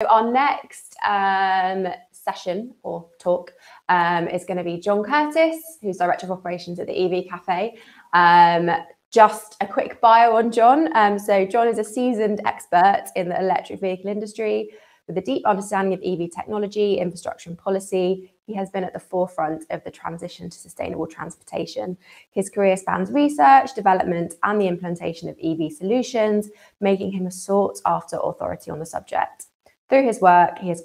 Our next session or talk is going to be John Curtis, who's Director of Operations at the EV Cafe. Just a quick bio on John. So John is a seasoned expert in the electric vehicle industry with a deep understanding of EV technology, infrastructure and policy. He has been at the forefront of the transition to sustainable transportation. His career spans research, development and the implementation of EV solutions, making him a sought-after authority on the subject. Through his work, he has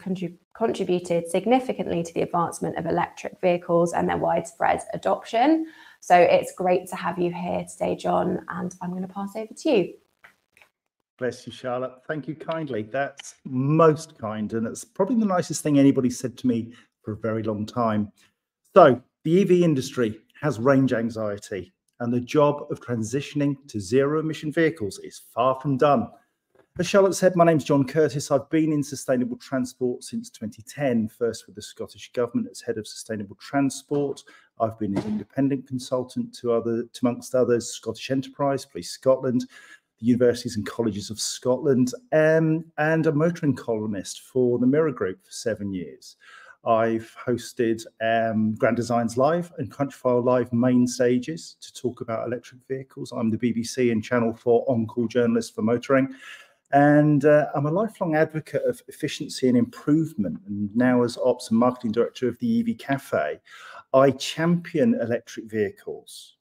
contributed significantly to the advancement of electric vehicles and their widespread adoption. So it's great to have you here today, John, and I'm going to pass over to you. Bless you, Charlotte. Thank you kindly. That's most kind, and it's probably the nicest thing anybody said to me for a very long time. So the EV industry has range anxiety, and the job of transitioning to zero-emission vehicles is far from done. As Charlotte said, my name's John Curtis. I've been in sustainable transport since 2010, first with the Scottish Government as Head of Sustainable Transport. I've been an independent consultant to amongst others, Scottish Enterprise, Police Scotland, the Universities and Colleges of Scotland, and a motoring columnist for the Mirror Group for 7 years. I've hosted Grand Designs Live and Countryfile Live main stages to talk about electric vehicles. I'm the BBC and Channel 4 on-call journalist for motoring. And I'm a lifelong advocate of efficiency and improvement. And now as Ops and Marketing Director of the EV Cafe, I champion electric vehicles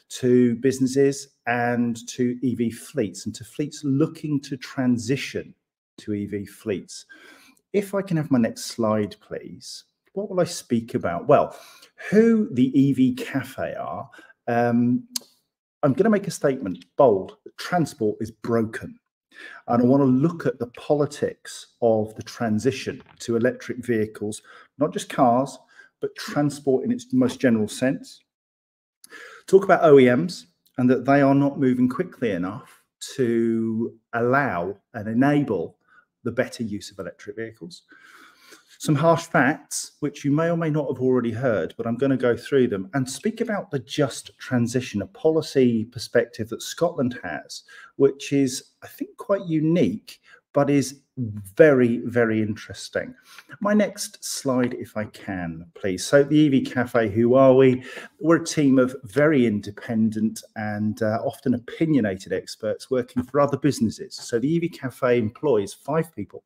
to businesses and to EV fleets and to fleets looking to transition to EV fleets. If I can have my next slide, please. What will I speak about? Well, who the EV Cafe are. I'm going to make a statement, bold, that transport is broken. And I want to look at the politics of the transition to electric vehicles, not just cars, but transport in its most general sense. Talk about OEMs and that they are not moving quickly enough to allow and enable the better use of electric vehicles. Some harsh facts, which you may or may not have already heard, but I'm going to go through them and speak about the just transition, a policy perspective that Scotland has, which is, I think, quite unique, but is very, very interesting. My next slide, if I can, please. So the EV Cafe, who are we? We're a team of very independent and often opinionated experts working for other businesses. So the EV Cafe employs 5 people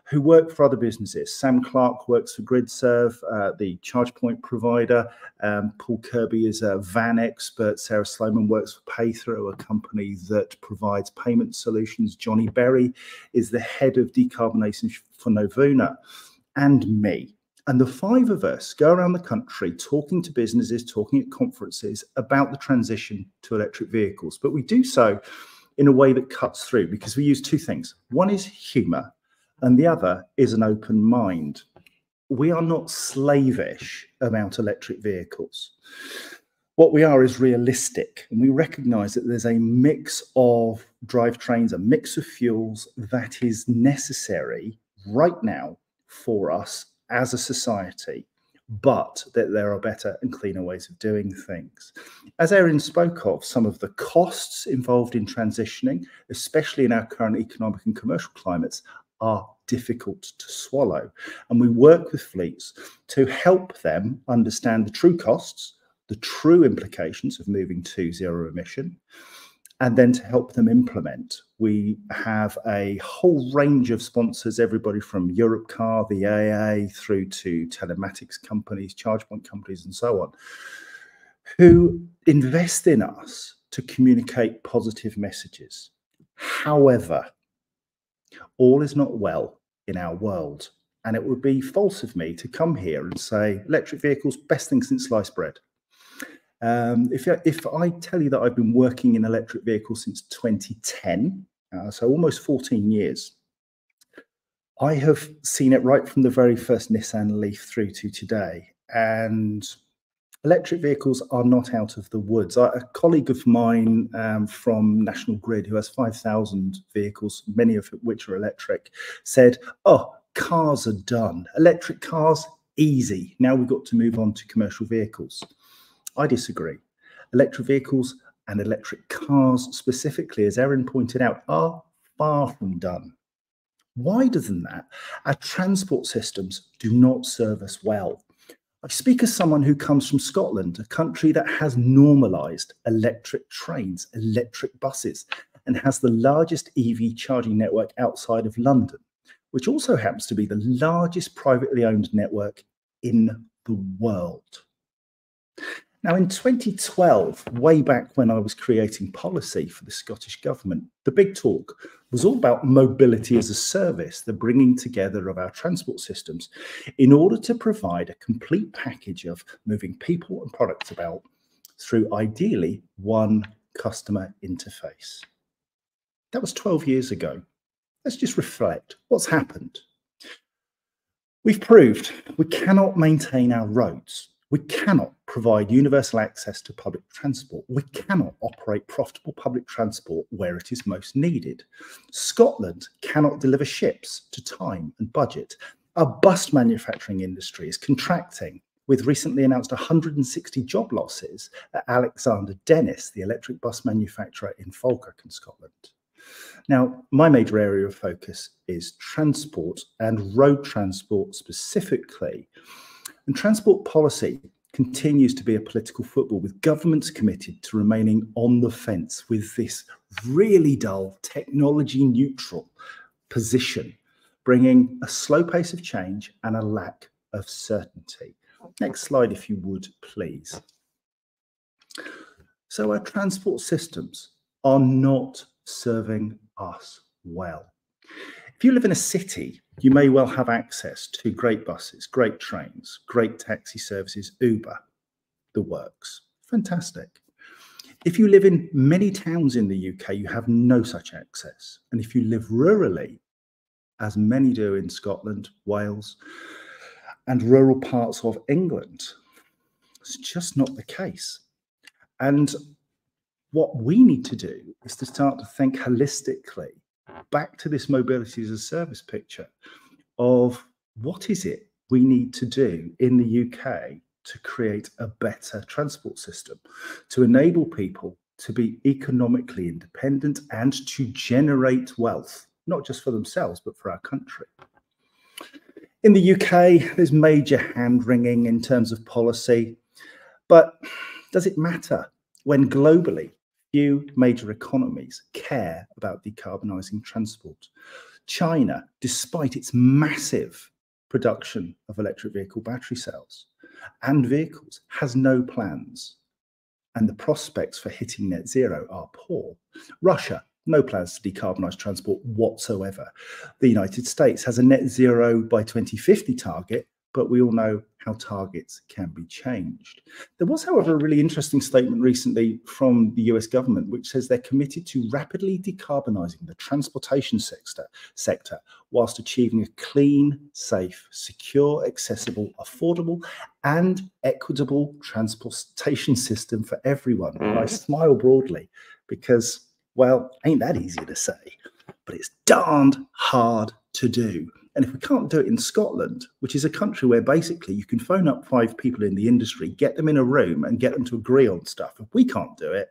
who work for other businesses. Sam Clark works for GridServe, the charge point provider. Paul Kirby is a van expert. Sarah Sloman works for Paythrough, a company that provides payment solutions. Johnny Berry is the head of decarbonisation for Novuna, and me. And the 5 of us go around the country talking to businesses, talking at conferences about the transition to electric vehicles. But we do so in a way that cuts through, because we use 2 things. One is humour, and the other is an open mind. We are not slavish about electric vehicles. What we are is realistic, and we recognise that there's a mix of drivetrains, a mix of fuels that is necessary right now for us as a society, but that there are better and cleaner ways of doing things. As Erin spoke of, some of the costs involved in transitioning, especially in our current economic and commercial climates, are difficult to swallow. And we work with fleets to help them understand the true costs, the true implications of moving to zero emission, and then to help them implement. We have a whole range of sponsors, everybody from Europcar, the AA, through to telematics companies, charge point companies, and so on, who invest in us to communicate positive messages. However, all is not well in our world, and it would be false of me to come here and say electric vehicles, best thing since sliced bread. If I tell you that I've been working in electric vehicles since 2010, so almost 14 years, I have seen it right from the very first Nissan Leaf through to today, and electric vehicles are not out of the woods. A colleague of mine from National Grid, who has 5,000 vehicles, many of which are electric, said, "Oh, cars are done. Electric cars, easy. Now we've got to move on to commercial vehicles." I disagree. Electric vehicles and electric cars specifically, as Erin pointed out, are far from done. Wider than that, our transport systems do not serve us well. I speak as someone who comes from Scotland, a country that has normalised electric trains, electric buses, and has the largest EV charging network outside of London, which also happens to be the largest privately owned network in the world. Now, in 2012, way back when I was creating policy for the Scottish Government, the big talk was all about mobility as a service, the bringing together of our transport systems in order to provide a complete package of moving people and products about through ideally one customer interface. That was 12 years ago. Let's just reflect. What's happened? We've proved we cannot maintain our roads. We cannot provide universal access to public transport. We cannot operate profitable public transport where it is most needed. Scotland cannot deliver ships to time and budget. Our bus manufacturing industry is contracting, with recently announced 160 job losses at Alexander Dennis, the electric bus manufacturer in Falkirk in Scotland. Now, my major area of focus is transport and road transport specifically. And transport policy continues to be a political football, with governments committed to remaining on the fence with this really dull, technology-neutral position, bringing a slow pace of change and a lack of certainty. Next slide, if you would, please. So our transport systems are not serving us well. If you live in a city, you may well have access to great buses, great trains, great taxi services, Uber, the works. Fantastic. If you live in many towns in the UK, you have no such access. And if you live rurally, as many do in Scotland, Wales, and rural parts of England, it's just not the case. And what we need to do is to start to think holistically back to this mobility as a service picture of what is it we need to do in the UK to create a better transport system, to enable people to be economically independent and to generate wealth, not just for themselves, but for our country. In the UK, there's major hand-wringing in terms of policy, but does it matter when globally few major economies care about decarbonising transport? China, despite its massive production of electric vehicle battery cells and vehicles, has no plans, and the prospects for hitting net zero are poor. Russia, no plans to decarbonise transport whatsoever. The United States has a net zero by 2050 target, but we all know how targets can be changed. There was, however, a really interesting statement recently from the US government, which says they're committed to rapidly decarbonising the transportation sector whilst achieving a clean, safe, secure, accessible, affordable and equitable transportation system for everyone. And I smile broadly because, well, ain't that easy to say, but it's darned hard to do. And if we can't do it in Scotland, which is a country where basically you can phone up 5 people in the industry, get them in a room and get them to agree on stuff, if we can't do it,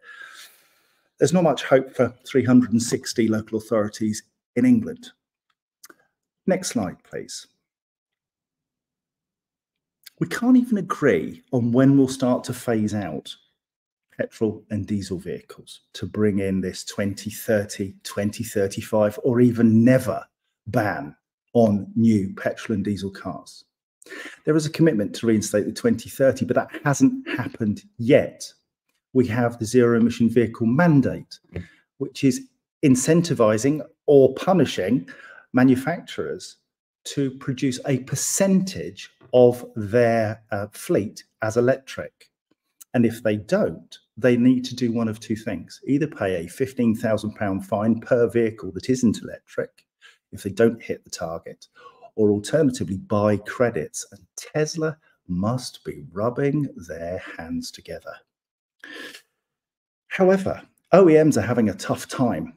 there's not much hope for 360 local authorities in England. Next slide, please. We can't even agree on when we'll start to phase out petrol and diesel vehicles to bring in this 2030, 2035, or even never ban on new petrol and diesel cars. There is a commitment to reinstate the 2030, but that hasn't happened yet. We have the zero emission vehicle mandate, which is incentivizing or punishing manufacturers to produce a percentage of their fleet as electric. And if they don't, they need to do one of 2 things: either pay a £15,000 fine per vehicle that isn't electric if they don't hit the target, or alternatively buy credits, and Tesla must be rubbing their hands together. However, OEMs are having a tough time.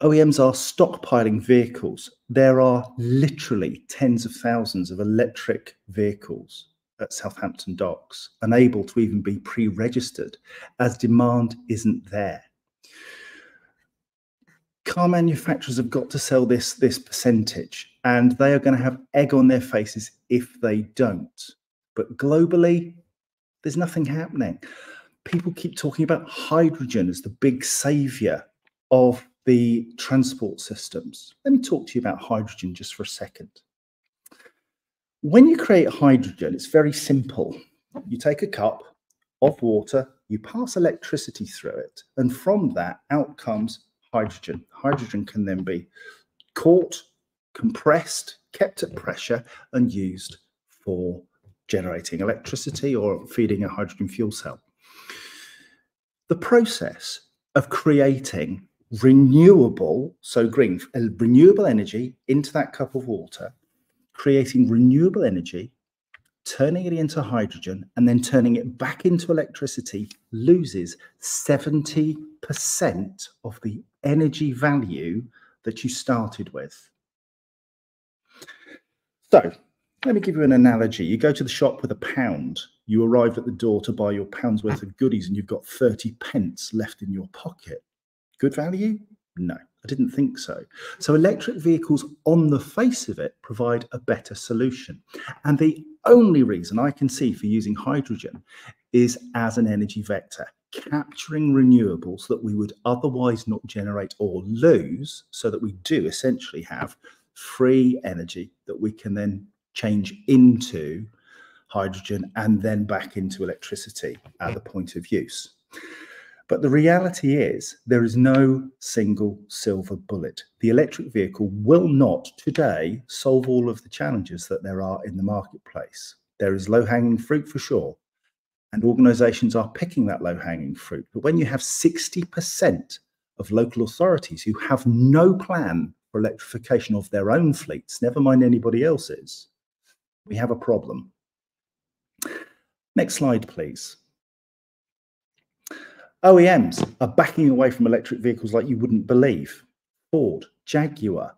OEMs are stockpiling vehicles. There are literally tens of thousands of electric vehicles at Southampton docks, unable to even be pre-registered as demand isn't there. car manufacturers have got to sell this percentage, and they are going to have egg on their faces if they don't. But globally, there's nothing happening. People keep talking about hydrogen as the big savior of the transport systems. Let me talk to you about hydrogen just for a second. When you create hydrogen, it's very simple. You take a cup of water, you pass electricity through it, and from that out comes hydrogen. Hydrogen can then be caught, compressed, kept at pressure, and used for generating electricity or feeding a hydrogen fuel cell. The process of creating renewable, so green, renewable energy into that cup of water, creating renewable energy, turning it into hydrogen, and then turning it back into electricity loses 70% of the energy value that you started with. So let me give you an analogy. You go to the shop with £1. You arrive at the door to buy your pound's worth of goodies and you've got 30 pence left in your pocket. Good value? No, I didn't think so. So electric vehicles on the face of it provide a better solution. And the only reason I can see for using hydrogen is as an energy vector, capturing renewables that we would otherwise not generate or lose, so that we do essentially have free energy that we can then change into hydrogen and then back into electricity at the point of use. But the reality is there is no single silver bullet. The electric vehicle will not today solve all of the challenges that there are in the marketplace. There is low-hanging fruit for sure, and organizations are picking that low-hanging fruit. But when you have 60% of local authorities who have no plan for electrification of their own fleets, never mind anybody else's, we have a problem. Next slide, please. OEMs are backing away from electric vehicles like you wouldn't believe. Ford, Jaguar,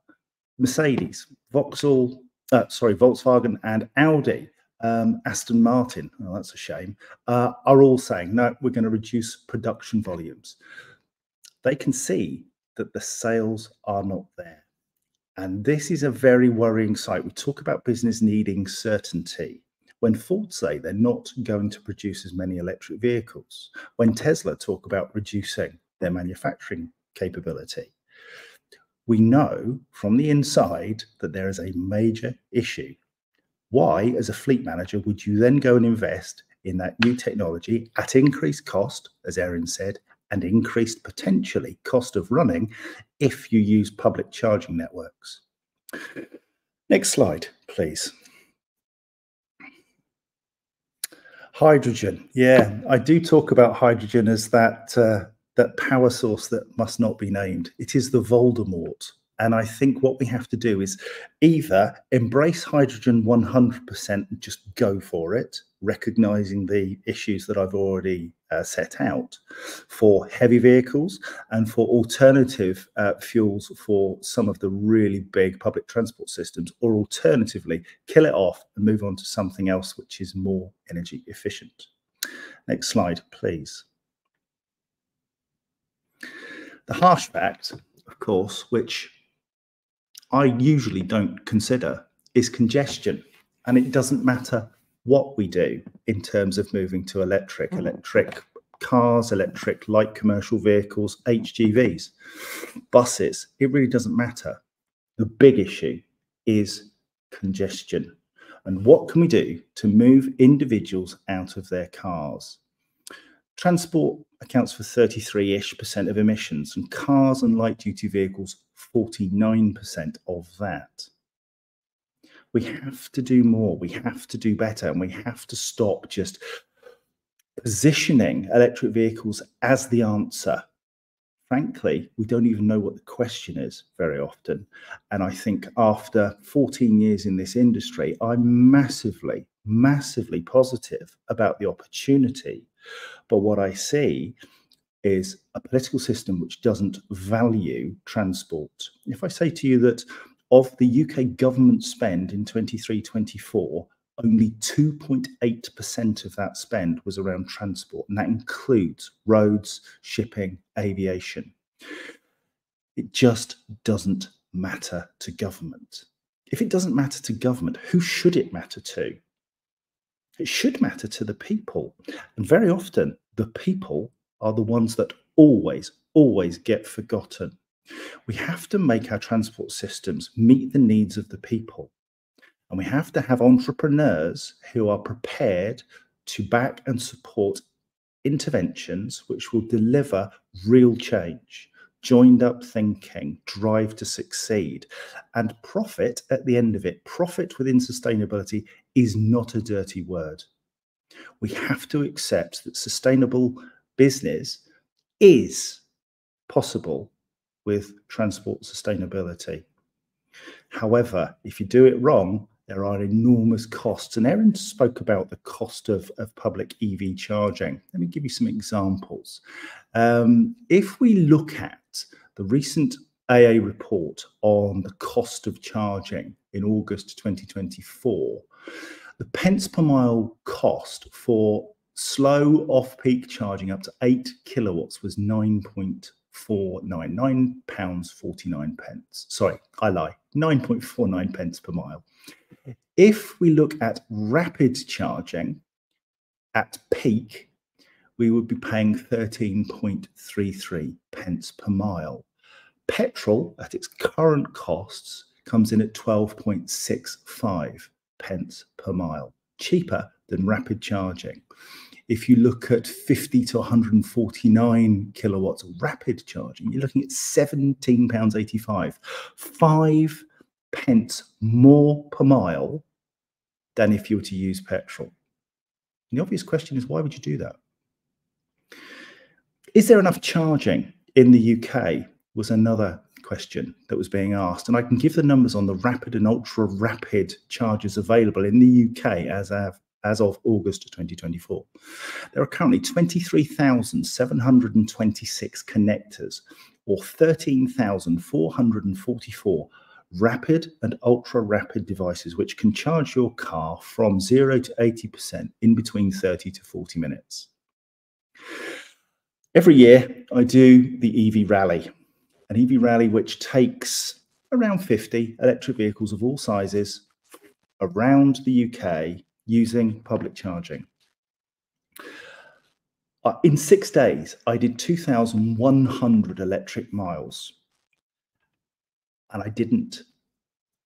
Mercedes, Volkswagen and Audi, Aston Martin, oh, that's a shame, are all saying, no, we're going to reduce production volumes. They can see that the sales are not there. And this is a very worrying sight. We talk about business needing certainty. When Ford say they're not going to produce as many electric vehicles, when Tesla talk about reducing their manufacturing capability, we know from the inside that there is a major issue. Why, as a fleet manager, would you then go and invest in that new technology at increased cost, as Erin said, and increased potentially cost of running if you use public charging networks? Next slide, please. Hydrogen. Yeah, I do talk about hydrogen as that power source that must not be named. It is the Voldemort. And I think what we have to do is either embrace hydrogen 100% and just go for it, recognizing the issues that I've already set out for heavy vehicles and for alternative fuels for some of the really big public transport systems, or alternatively, kill it off and move on to something else which is more energy efficient. Next slide, please. The harsh fact, of course, which I usually don't consider, is congestion. And it doesn't matter what we do in terms of moving to electric cars, electric light commercial vehicles, HGVs, buses. It really doesn't matter. The big issue is congestion. And what can we do to move individuals out of their cars? Transport accounts for 33-ish% of emissions, and cars and light-duty vehicles 49% of that. We have to do more, we have to do better, and we have to stop just positioning electric vehicles as the answer. Frankly, we don't even know what the question is very often. And I think after 14 years in this industry, I'm massively, massively positive about the opportunity. But what I see is a political system which doesn't value transport. If I say to you that of the UK government spend in 23-24, only 2.8% of that spend was around transport, and that includes roads, shipping, aviation. It just doesn't matter to government. If it doesn't matter to government, who should it matter to? It should matter to the people. And very often, the people are the ones that always get forgotten. We have to make our transport systems meet the needs of the people. And we have to have entrepreneurs who are prepared to back and support interventions which will deliver real change, joined up thinking, drive to succeed, and profit at the end of it. Profit within sustainability is not a dirty word. We have to accept that sustainable business is possible with transport sustainability. However, if you do it wrong, there are enormous costs. And Erin spoke about the cost of public EV charging. Let me give you some examples. If we look at the recent AA report on the cost of charging in August 2024, the pence per mile cost for slow off-peak charging up to 8 kilowatts was £9.49. Sorry, I lie, 9.49 pence per mile. If we look at rapid charging at peak, we would be paying 13.33 pence per mile. Petrol at its current costs comes in at 12.65 pence per mile, cheaper than rapid charging. If you look at 50 to 149 kilowatts of rapid charging, you're looking at £17.85, 5 pence more per mile than if you were to use petrol. And the obvious question is, why would you do that? Is there enough charging in the UK was another question that was being asked. And I can give the numbers on the rapid and ultra rapid chargers available in the UK as of August 2024. There are currently 23,726 connectors, or 13,444 rapid and ultra rapid devices which can charge your car from 0 to 80% in between 30 to 40 minutes. Every year I do the EV rally, an EV rally which takes around 50 electric vehicles of all sizes around the UK using public charging. In 6 days, I did 2,100 electric miles, and I didn't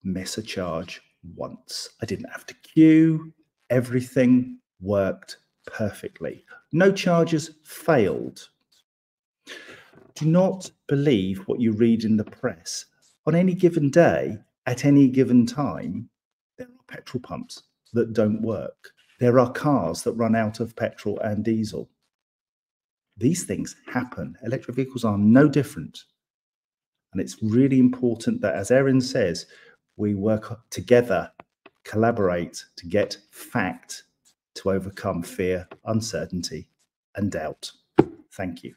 miss a charge once. I didn't have to queue. Everything worked perfectly. No charges failed. Do not believe what you read in the press. On any given day, at any given time, there are petrol pumps that don't work. There are cars that run out of petrol and diesel. These things happen. Electric vehicles are no different. And it's really important that, as Erin says, we work together, collaborate to get fact to overcome fear, uncertainty, and doubt. Thank you.